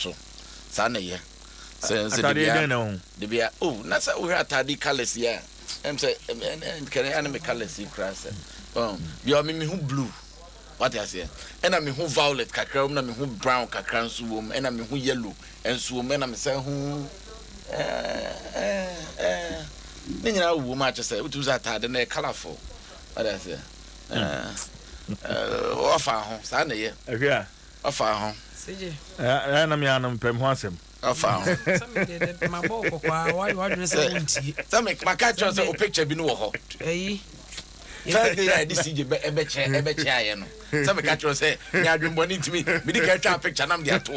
so sana ye se de bia oh na sa we atade colors ya em say can anime colors cross you me who blue what I say and I me who violet kakra na me who brown kakra nso wom and I me who yellow enso wom and I me say who me nyina wo ma che say utu atade na colorful what I say ofa ho sana ye ahia ofa ho seje na me anam pem ho asem ofa ho some dey my boy kokwa why do say wonti some maka cho say o picture bi no wo ho Thursday I this CJ ebe che aye no some catch you say nya adwemboni ntimi me di ka twa picture nam de ato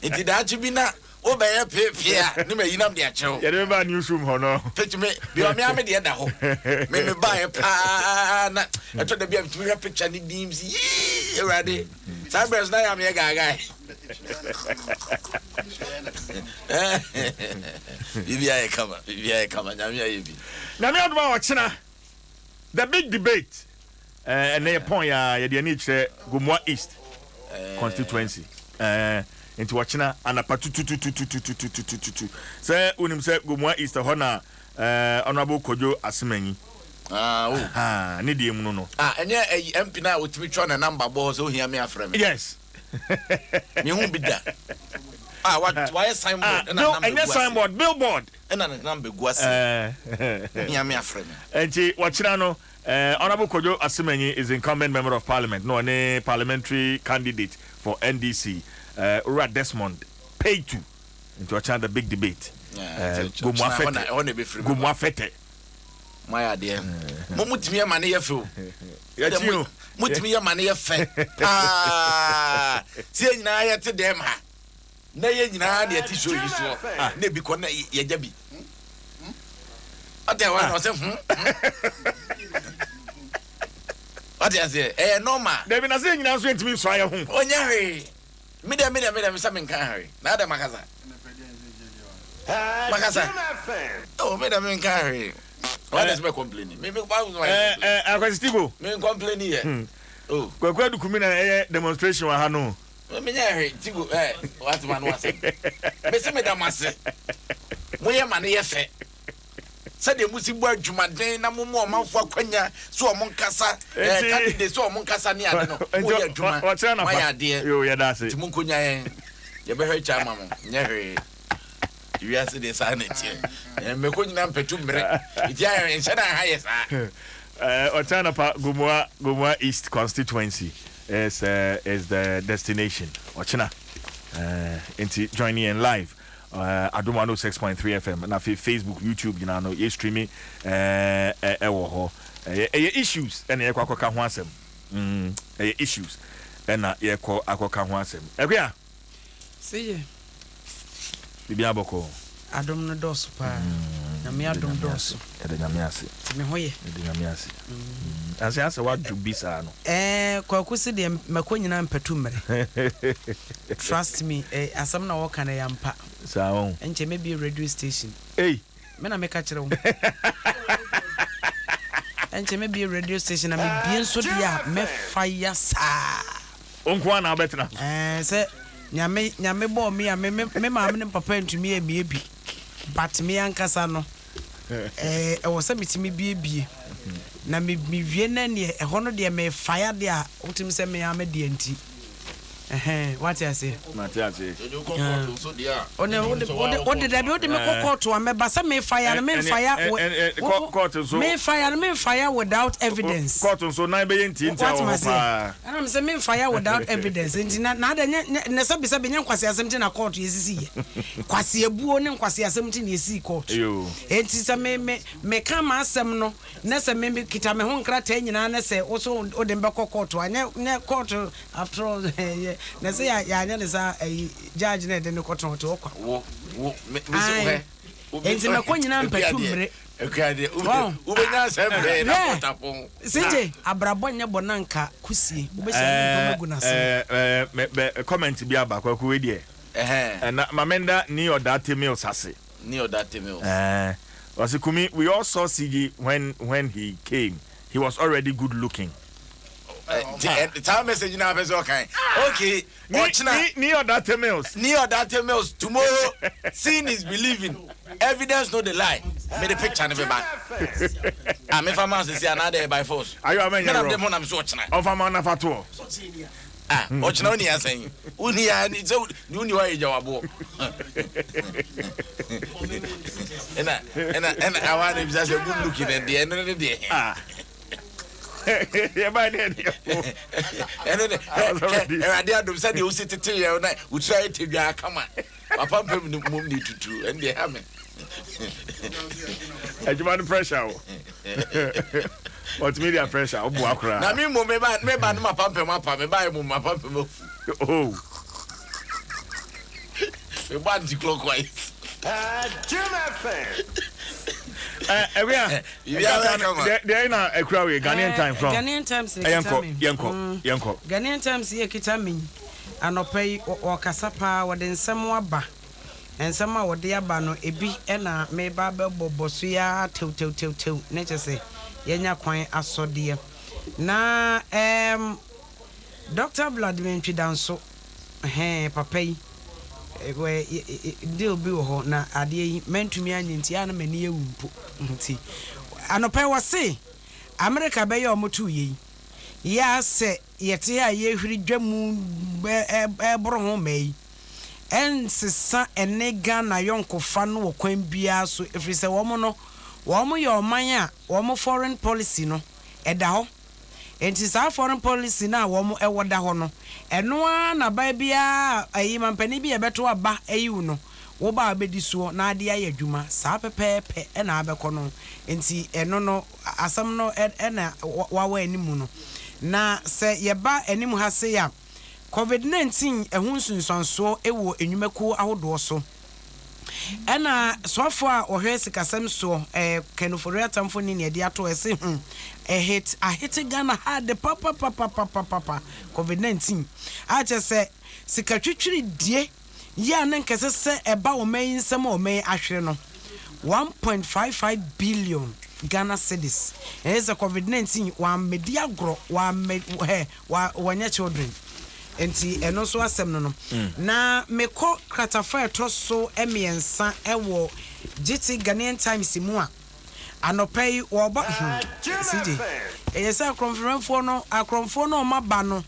enti da chi bi na o be ye pepia ni me yinam de ache o ye dey ba newsroom ho no picture me bi o me am de da ho me ba ye pa na eto da bi am timi picture ni dims yi erade sabres na ya me gaga Bibia kama nyamia yibi na me adoma wa chena the big debate and the point ya de ani kire Gomua East constituency into watchina anapa tutu say unim say Gomua East ho na honorable Kojo Asemanyi ne die mu no enye MP na otimi twa na number boss o hia me afrem yes me hu bida why signboard no and signboard billboard and na number guase hia me afrem enti watchina no honorable Kojo Asemanyi is incumbent member of parliament no any parliamentary candidate for NDC Ura Desmond paid to into the big debate Gomua Fete my idea mutimi ya mane yefe o mutimi ya mane yefe sie nyina ya te dem ha na ye nyina na yati show yi so na bi ko na ye jabi ade wa no se ade ase normal David na se nyina so entimi so aye ho onya hwe me sa me nkan hwe na ade makasa oh me nkan hwe why does me complaining me Akwestigo me complaining here oh kwakwa dukumi na demonstration wa ha no me nya hwe tigo what man was me se me da mase mo ye mane ye fe se de musibu adwumaden na mo mo manfo akwanya so o monkasa candidate so o monkasa ne ade no mo ye adwuma ma ya de yo ya da se ti monkonya ye ye be hwe cha ma mo nya hwe you are the sanity me ko nyina mpetu mre iti ayo nche na ha yes Otana pa Gomua East constituency is the destination Ochina into joining in live Adom 106.3 FM na Facebook YouTube you know you streaming ewo ho issues and ye kwakoka ho asem issues and ye kwakoka ho asem ekwa see Bibi aboko Adom no doso pa na me adom doso de nyame ase me hoye de nyame ase ase wa dubisa no kwakusi de makonyina mpatu mmere trust me asam na woka na yampa sawo enche me be radio station me na me ka kire wo enche me be radio station na me bien so dia me fire sa onkwa na betina se nyame bo me ya me maam ne papa ntumi e bi but me ankasa no e wo se mitimi bie na me wie na ne e hono de me fire de a utim se me ya me de anti what I say Matiasi Ode da bi ode me kokoto am ba say me fire me fire without evidence court so na be yenti pa am say me fire without evidence nti na da ne sabi nya nkwase asem ti na court yesisi ye kwase abuo ne nkwase asem ti na yesi court enti say me ka ma asem no na say me kita me ho nkrata nyina na say wo so ode be kokoto anya ne court after all na say ya nya ne sa judge na de ne koton to okwa wo me so enti me ko nyina mpatu mre ekade ubenya sembe na potapon sije abrabo nya bonanka kusie ubehia megu na se comment bi aba kwa we die na mamenda ni odate meal sase wasikumi we all saw CG when he came he was already good looking The time message now is okay. Okay. Near that mails. Near that mails. Tomorrow, seeing is believing. Evidence no the lie. Made a picture of a man. I'm if a man to see another by force. Are you a man? I'm watching. Of a man of a tour. What's no near saying? Uni and it's old. You knew I job. And I want him just a good looking at the end of the day. Yeah, my dear. And then I did say you sit to you and I would try to be a come on. I pump him the moon to do and they have me. And you want the pressure? What's media pressure? Oh, I mean, maybe my pump him up, I buy my pump him up. Oh, a bunch clockwise. They're not a crowd. Ghanaian time from Ghanaian times. Ghanaian times here, Kitami, and Opay or Casapa, or then some waba, and some of the abano, a bee, and a may babble bosuya, till, nature say, Yenya Quine, I saw dear. Na, Dr. Vladimir Chidanso, Papay. Where deal be na ade meant to me and Tiana many nti anopa was say America be your motu ye ya say yet here ye huri dwamu bro home me en sesa ene Ghana yonko fa no kwan bia so efri se wo mo no wo mo your man a wo mo foreign policy no eda ho enti sa foreign policy na wo mo ewoda ho no eno na ba bia ayi mampani bia beto aba ayi no wo ba abedi so na ade aye adwuma sa pepepe e na abekọ no enti eno no asam no e na wa animu no na se ye ba animu ha se ya COVID-19 ehun sunsanso ewo enwumaku ahodo so ena sofo a ohwe sikasem so kenofori atamfo ni ne de ato ese a hit Ghana had the papa COVID-19 a che se sikatwitwiri die ya ne nkese se eba o mayin nsem o mayin ahwere no 1.55 billion Ghana cedis is a COVID-19 wa media gro wa wanya children enti eno so asem no na meko kratafa eto so emiensa ewo GT Ghanaian Times mu a anopay wo ba CJ eyesa akromfo no maba no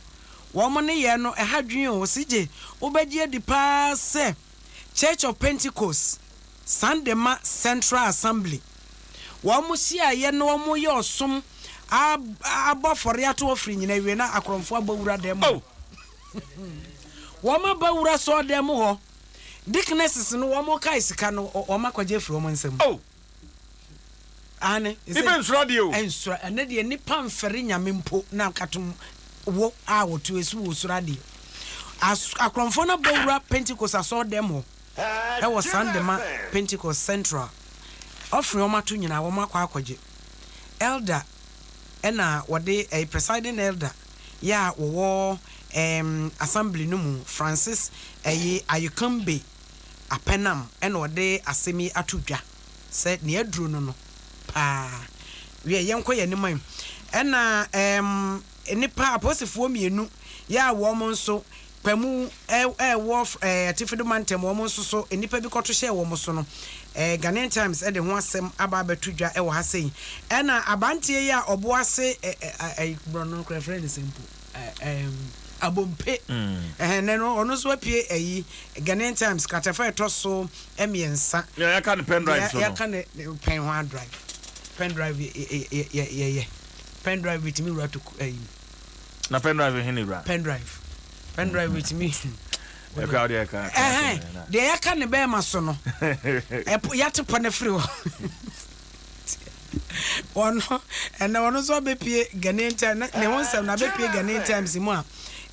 wo mo ne ye no ehadwen o CJ obedie di pa se Church of Pentecost Sandema Central Assembly wo mo sia ye no wo mo ye osom abofore ato ofri nyina wie na akromfo abawura dem woma bawura so dem ho dicknesses no womo kai sika no woma kwaje firi womo nsem ane even radio ensura ane de nipa mfere nyame mpo na katum wo a wotu esu wo radio akromfo na bawura Pentecost so dem ho e wo Sandema Pentecost Central ofri woma to nyina woma kwa akwaje elder ena wode a presiding elder ya wo assembly no mu Francis Ayukambe apenam ena wode asemi atudwa se ne aduro no pa we yenko ye ne man ena nipa aposifo mienu ya wo mo nso pamu wo atifido mantem wo mo nso so nipa bi koto hye wo mo so no Ghanaian Times e de ho asem aba betudwa e wo ha sei ena abantie ya obo ase brono friend simple abompe neno ono so apie ayi Ghanaian Times katafa eto so emiensa ya kan pen drive so ya kan pen one drive pen drive yeah pen drive with me right to na pen drive hin ira pen drive with me e crowd ya kan de ya kan be ma so no ya to pone free ono and ono so be pie Ghanaian Times ne wonsam na be pie Ghanaian Times mu a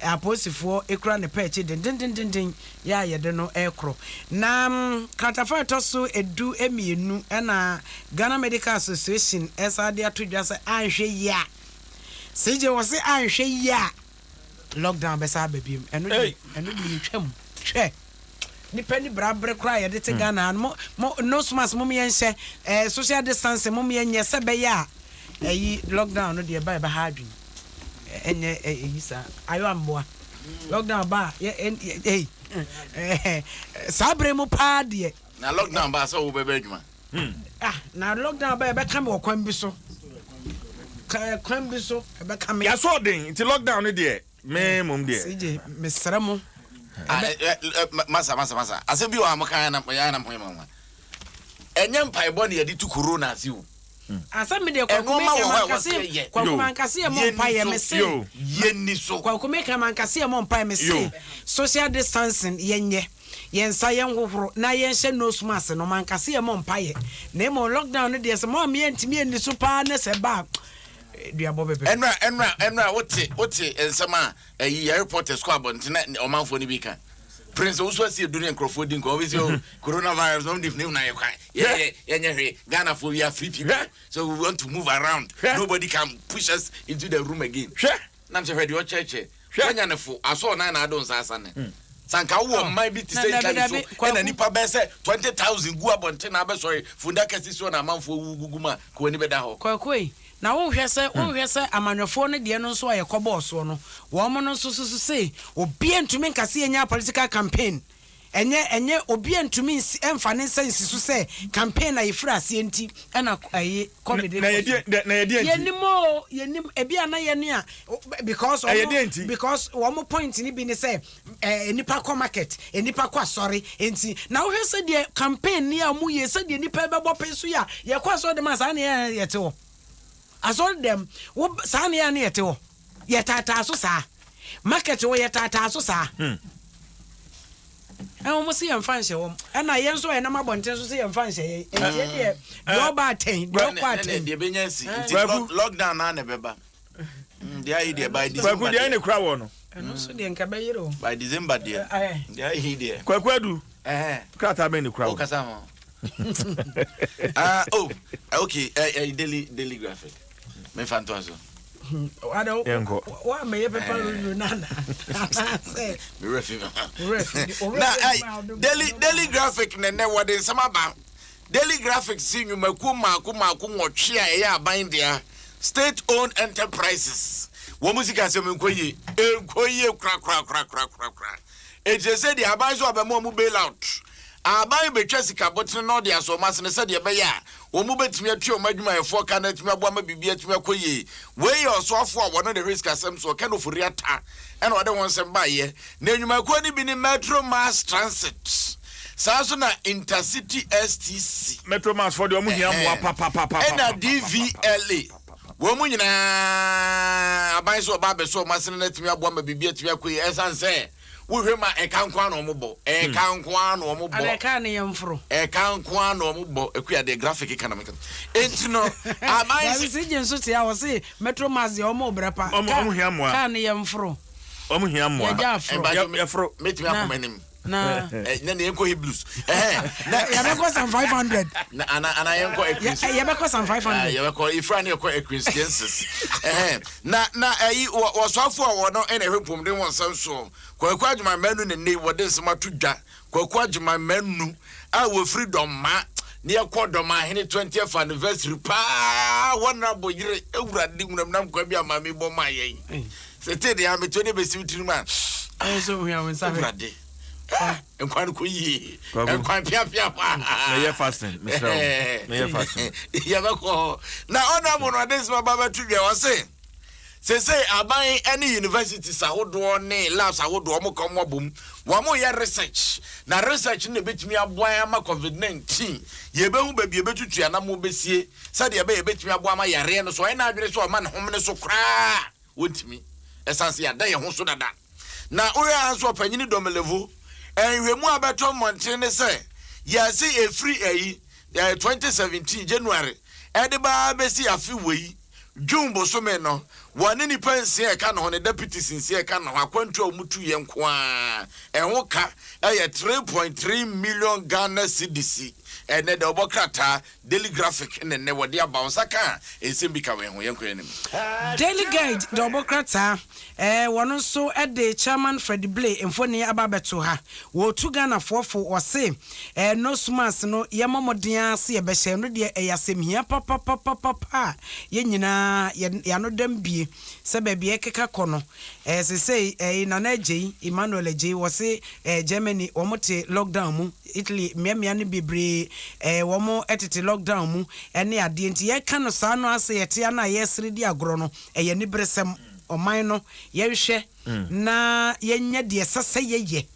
aposifo ekura ne peche den ya yede no ekro na katafa to so edu emienu na Ghana Medical Association esade atodwa se anhwe ya seje wo se anhwe ya lockdown be sa babiem eno di twam hwe ni pani brabre kra yede te Ghana mo no smas mo yenhye social distance mo yenye se be ya lockdown no de ba ha adwin enye yisa ayo amboa lockdown ba sabre mu pa de na lockdown ba so wo bebe adwuma na lockdown ba be kam okwan bi so kwan bi so be kam ya so den it's lockdown no de me mum de sije mesra mo masa ase bi wa amaka na mama enye mpai bo ne yedi tu corona asiu asa me de kwankase mo mpa ye me se yenni so kwankase mankase mo mpa me se social distancing yenye yensa yenhohoro na yenhye nose mask no mankase mo mpa ye na mo lockdown no de se mo me ntimi enni so pa na se ba duabo bebe enra wote ensema yi reporters ko abontina omanfo ni bi kan Prince also see during Crawford in coronavirus no different na yeah Ghana for we are free people so we want to move around nobody can push us into the room again nam say ready your church wanya ne fo aso na adon sasa ne sanka wo man bi ti say kan so na nipa be say 20,000 gu abonte na be sorry funda kasi so na manfo guguma ko ni be da ho kwakoi na wo hwese amanwefo no de no so aye kɔbɔɔso no wo mo no so say obi antumi nkase enya political campaign enye obi antumi emfa ne sense so say campaign na yefra ase enti na aye covid na yedi yenim ebi ana ye ne a because wo mo point ni bi ne say enipa ko market enipa ko asori enti na wo hwese de campaign ni a mu ye se de enipa bebo peso ya ye kwa so de ma sa ne ye te wo asol dem wo sa ne ya ne yete wo yetata so sa market wo yetata so sa mo se yem fanhye wo na yen so na mabonten so se yem fanhye entie de do ba ten do kwa ten de benya si lockdown na na beba de ayi de by December kwaku de ne kra wo no eno so de nka bayero by December de ayi de kwaku adu krata be ne kra wo o kasa mo okay daily graphic me fantoaso Ado wa me paper nana say me refi na daily graphic ne what is some about daily graphic see you maku nwotwe a ya aban dia state owned enterprises wo musika se me nkoyi kra e je say the aban so abemo mu bail out aban betwa sika botre no de asoma se ne se de be ya wo mu betumi atu o madwuma efo ka na tumi abo ama bibia tumi akoye we your sofo a wono the risk asem so ka no furi ata e na ode won sem ba ye na enwuma ko ni bi ni metro mass transit so na intercity STC metro mass for the omu hia mo papa e na DVLA wo mu nyina aban so ba be so masene na tumi abo ama bibia tumi akoye esanse wo hwema ekankwa na omubo ekankwa na omubo aleka ne yemfro ekankwa na omubo ekuya the graphic economic enti no aban si jenso te a wo se metro mass ye omo brapa omo hia mo ka ne yemfro omo hia mo ya fro metimi akomanim na yenko Hebrews na ya be cost 500 na ana yenko equins ya be cost 500 ya be call ifra ne yenko equinstenses na ayi wo swafo a wo no ene hwepom de won sanso kwaku adwuma manu ne nei wo de sema to dwa kwaku adwuma manu a wo freedom ma ne yakodom ahene 20th anniversary pa wona boyire ewurade ngunam kwa bia ma me bo ma yen sete de am to ne besi utiri ma so we am ewurade enkwan ko yi enkwan pia pa na ye fasting Mr. na ye fasting ya bako na ona mo no de sema baba to dwa wo say aban any universities ahodo ne labs ahodo mo kom obum wo mo ye research na research ne betimi aboa ama covid-19 ye behu ba bie betutu ana mo besie sade ye betimi aboa ama yare no so ai na adwere so o ma ne homne so kra wontimi esanse ya da ye ho so dada na ore anso opanyini domelevu enhwemu abeto monte ne say ya say e free ayi 2017 January ediba besi afi wei Jumbo someno one ni pensi e ka no ne deputy sinsi e ka no akwantu omutu ye nko a enwo ka e 3.3 million Ghana cedis and the Obokrata Daily Graphic and then never dear Bonsaka is Simbika when we are Daily Guide, the Obokrata, one also at the chairman Freddie Blay and Fonny Ababetuha, wo 2 Ghana 4 or say, no smas no Yamamodia see a beshen ready a yasim here, papa, yenina, yano dem be, Sababy Eka Kono, as they say, in an edge, Emmanuel J was say, Germany, Omote lockdown, Italy, Miami Bibre, one more at lockdown mu, and near the entire can of Sano say a Tiana, yes, ready agrono, a yanibresem or minor, yeshe, na yenya de sasa ye,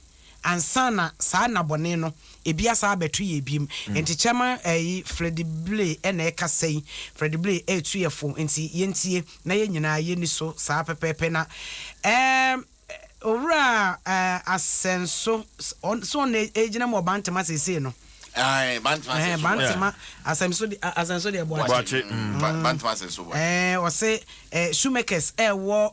and sana boneno. Ebiasa abetu yebim enti chama Freddie Blay eka say Freddie Blay tuyefo enti yentie na yenyina yeni so saa pepepe na owura asenso so na ejina mo bantama sese no bantama asenso de boache bantama asenso o say shoemakers wo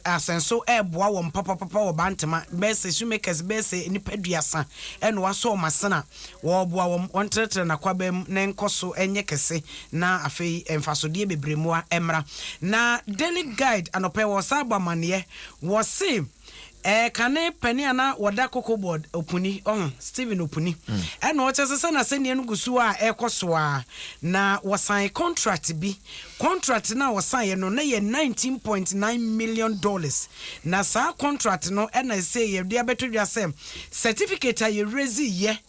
asenso boa wo papa wo bantama bese shoemakers bese ni paduasa waso masana wo boa wo ontrete na kwabam na nkoso enye kese na afei emfasode bebremua emra na Daily Guide anope wo saba mane wo se kane pani ana wada cocoa board opuni Steven opuni wo chese na sene no gusu a ekoso a na wasan contract na wasan no na ye $19.9 million na sa contract no na say ye dia beto dia sem certificate ye raise ye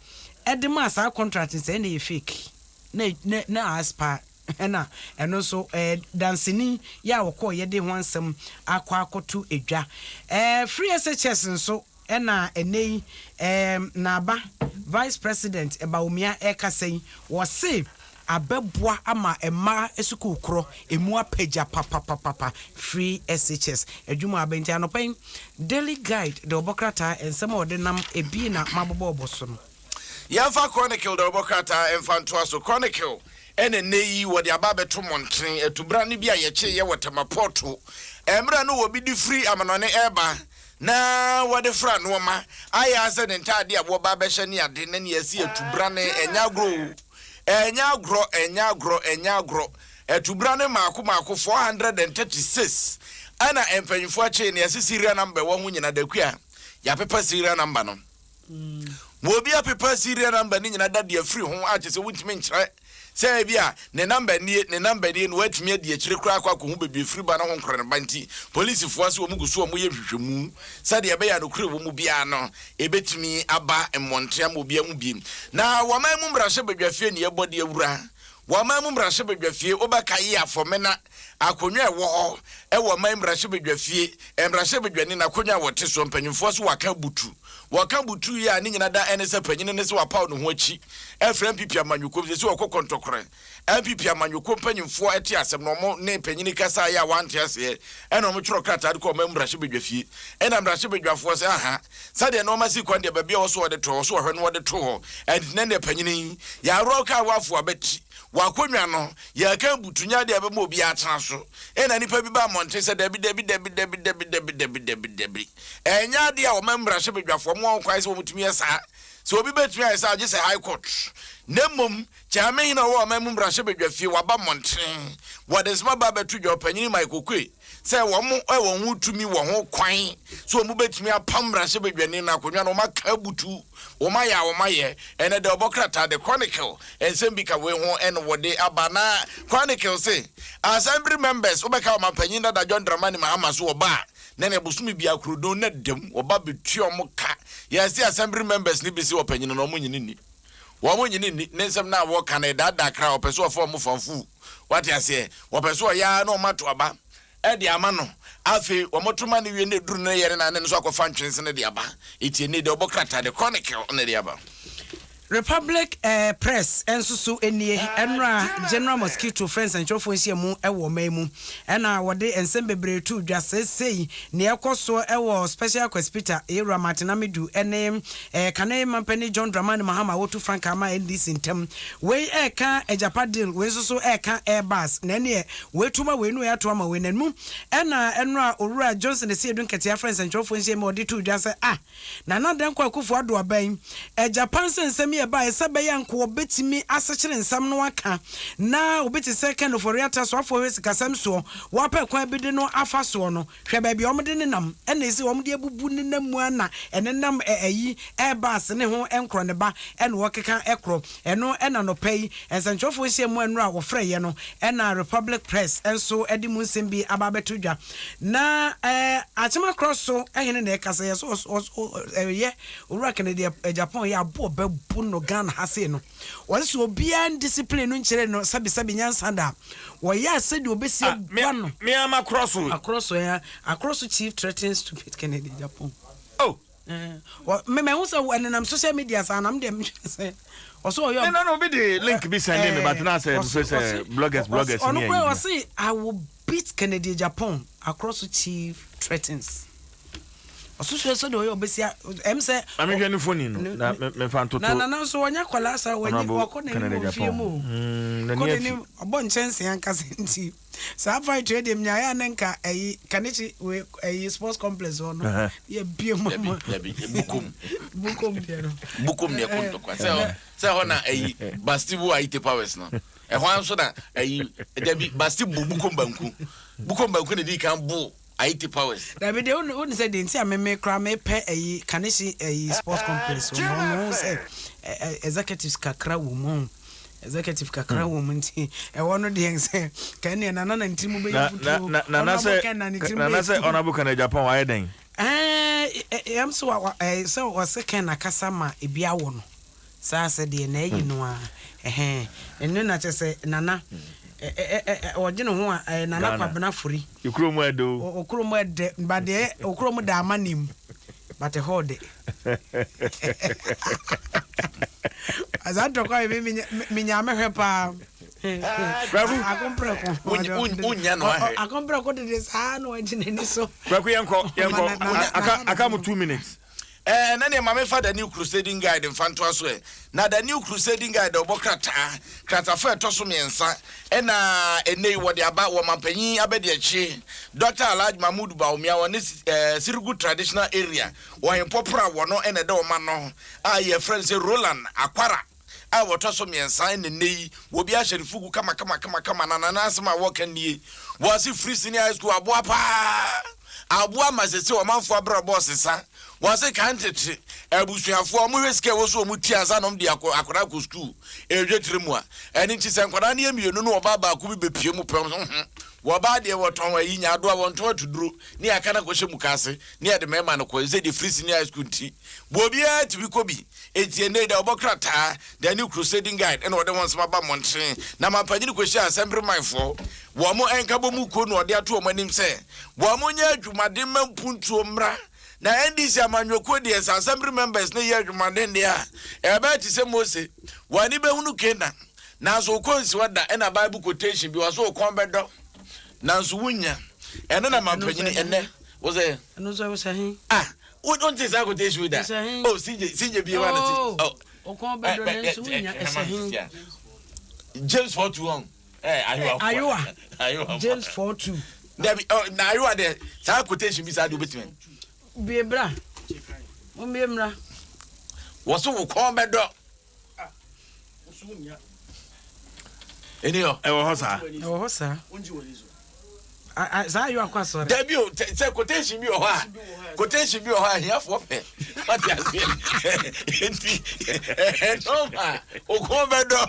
edema sa contract say na ye fake na aspa eno so dancing ya woko ye de ho ansem akotu edwa free SHS nso na enei na ba vice president Ebaumia Ekasei was say abeboa ama ema esukukro emu apeja papa free SHS adwuma abenti anopen Daily Guide the Obokrata ensema odenam ebi na mabobo oboso no Yafa Chronicle the Obokrata Dwaso Chronicle ene neyi wode ababeto montren etubra ne bia ye che ye wotemapoto emra no obi di free amanone eba na wode fra no ma aya se ne ntade abo ba be hye ne ade ne yesi etubra ne enyagro etubra ne mako 436 ana empanyfo ache ne yesi serial number wo hu nyina dakua ya pepa serial number no wo bia pepa serial number ni nyina dade free ho ache se wuntimi nkyere say bia ne number ni no watimi ade akire kura kwa ko hu bebi free ba na ho nkoro ne banti police fo so omuguso omo ye hwehwemu sade ebe ya no kure wo mu bia no ebetimi aba emmonte am obi am biem na waman mu mrahye badwafie ne yebode awura waman mu mrahye badwafie obaka ye afome na akonwa ewo ho ewo man mrahye badwafie mrahye badwani na akonwa wote so mpanyimfo so waka butu ya ni nyina da enese panyine ne se wapaw no ho achi efrem pipia manyuko se wakokontokore pipia manyuko panyimfo ete asem no mo ne panyine kasa ya wante ase eno mo tworo krata de ko mrahye badwafie ena mrahye badwafo se aha sade no masi kwande ba bia wo so wode to so hwe no wode to ne ne panyine ya roka wafo abeti wakonwa no ya ka butunya de abem obi atena so ena nipa bi ba monte se debi enya de a o mrahye badwafo mo kwai se wo mutumi esa so obi betumi esa age se high court nemom chame hina wo mamum mrahye badwafie waba monten wadesma ba betu dwo panyini maikokwe se wo mo wo hu tumi wo ho kwan so omu betumi apam mrahye badwani na akonwa no maka butu wo maye ene de Obokrata the Chronicle ensembika we ho ene wode abana Chronicle say assembly members obeka mapanyina da John Dramani Mahama so oba nene busumi bia krodon na dem oba betuo mo ka yes assembly members ni bisi opanyina no mo nyini wo mo nyini nensem na wo Canada da kra opeso ofo mo fanfu what you say opeso ya na o mato aba e de ama no afi wo motoma ne wie ne duru ne yere na ne so akofa ntwense ne de aba etie ne de Obokrata the Chronicle ne de aba Republic Press ensusu enie enra General Mosquito Friends and Chofo nhyiamu ewo maimu ena wode ensem bebre tu dwa sesei ne ekoso ewo special hospital era Martinamedu ene kane mampani John Dramani Mahama wotu Franka ma NDC ntem we eka ejapadil we susu eka airbus na ne wetuma we nu yato ama we nanmu ena enra Owura Johnson ese edun ketia Friends and Chofo nhyiamu wode tu dwa se na den kwa kufu ado aban ejapan sensem ye ba esa be yanko obetimi asechire nsam no aka na obeti second of oriata so afo hwesi kasam so wo pa kwan bi de no afa so no hwe ba bi omde ne nam ena esi omde abubu ne nam ana ene nam ayi bus ne ho enkro ne ba ene wo keka ekro eno ena no pay ensanchofo hye mu enu a wo frɛ ye no ena Republic Press enso edi mu nsem bi ababeto dwa na achema cross so ehene na ekasa ye so ye owura Canada Japan ya abo bebu no Ghana hase no wo so obia discipline no nkyere no sabi nyansa da wo ya sedi obesi bua no me am across chief threatens to beat Canada Japan. Oh me who say when social media say am dem say also you no be the link be sending me but now say bloggers on go say I will beat Canada Japan across chief threatens. Also so do you obesi em say am hwe phone no na me fan toto na so onya kwala sa wani wakọ na ni fie mu ko ni obo nchense yanka senti sa fight trade dem nya ya nka ayi kanechi we ayi sports complex ono ye bie mu bukum ne konto kwa se ho na ayi bastibu ayi powers no e ho anso na ayi debi bastibu bukum banku ne di kan bu IT powers. David, they wouldn't say the entire me cry me pay a Kanishi a sports complex. No say executives kakra woman. Executive kakra woman tea. I want to say, can you nana and Timu be Nana say honorable Canada Japan, why then? I'm so was second a Kasama Ibia one. Sa said the name, no, and then I just say, Nana. Ojino ho nana kwabena furi ikromu edo okromu ede bade okromu da amanim but hold azanto kwa mi nyame hwepa bravu unya no ahe akompre ko de sa no ejine ni so braku yenko aka mu 2 minutes na ne mama fa the new crusading guide mfanto aso na the new crusading guide obokrata fa etoso miensa na enei wode aba wo mampanyin abede achi Dr. Alhaji Mahmoud Baumia woni Sirigu traditional area wo impopra wo no ene de wo ma no a ye friend say Roland Akwara a wo toso miensa nei wo bia sherifugu kama na asema wo kan nie wo si free senior high school aboa masese wo manfo abra boss sa was a candidate ebusuafo mo hweske wo so mo tiasa nom de akora ko school edwetremua eni ti se nkora na emienu no oba ba ko bi bepie mu pem wo ba de wo ton ayi nya do wo nto tuduro ni aka na ko hye mu kase ni ade mema no ko ze de free senior school ti bo bia ti bi ko bi etie ne da obokrata the new crusading guide and ode won sama ba montre na mapanyi ko hye assembly mindfo wo mo enka bo mu ko no ode ato o manim se wo mo nya adwumade mampuntuo mra na NDC amanwoko de assembly members ne ye adwumaden de a ebe ti se Mose wani be hunu kena na so konsi wada na Bible quotation bi waso kon bedo na so wunya ene na mampanyini ene wo say eno so say hin we don't take that quotation with that CJ bi wa na o kon bedo na so wunya ese hin James 4:1 ayuwa James 4:2 na ayuwa de that quotation bi sa do betime Biebra. Ombemra. Waso wo kon bedo. Osunya. Enio. Ewo hosa. Onji wolizo. Za you akwaso. Debi o say quotation bi o ha. Quotation bi o ha here for pe. What you say? No ma. O kon bedo.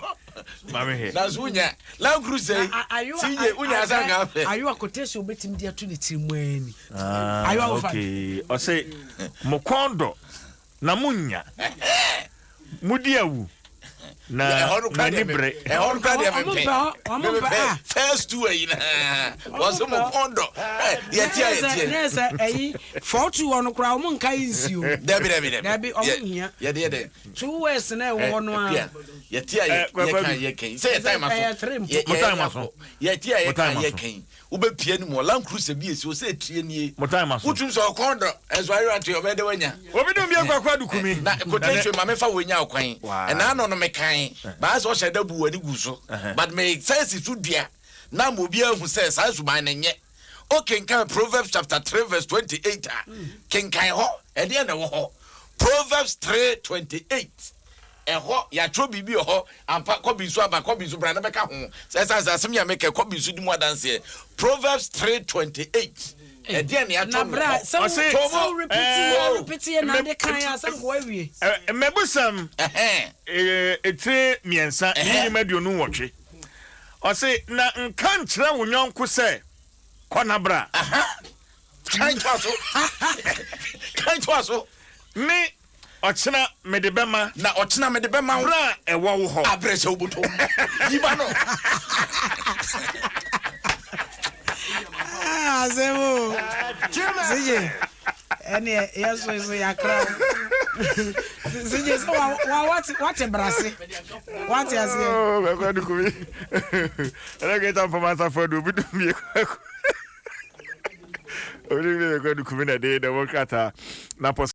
Mame he. Na zunya. La crusade. Sinje unya sanga fe. Ayu quotation obetim dia to ne tirimu ani. Okay. O say mokondo na munya. Mudiawu. Na nibre first two was mokondo yetia yes eh 421 kra o nka insio dabi o hia ye 2 words na wo no a yetia ye kan say time aso yetia ye kan ubepie ni mo Land Cruiser bi esi o say tie nie utu so kondo enso ayo ati obede wanya obidu bi akwa dukumi na quotation ma me fa wanya akwan e na no me kan ba so sheda bu wani guso but me sense to dia na mo bi ahu say sa suban na nye okay kan Proverbs chapter 3 verse 28 ken kan ho e de na wo ho Proverbs 3:28 eho ya tro bibi ho ampa kobi so aba kobi so bra na beka ho say asem ya make kobi so di mu adanse Proverbs 3:28 dia ne ato bra so repeat na de kan asem go awie mebusam etre miensa ni maduonu wotwe o say na nka nkyere wo nyonko say kona bra kan twaso me ochina medebema na ochina medebema bra ewo wo ho abrese obuto yiba no Zemo. Sije. Eni yeso yakra. Sije so what brase. What ya say? Oh, me kwa dukumi. Ela get am for master for do bidu mi. Ori mi kwa dukumi na dey democrat na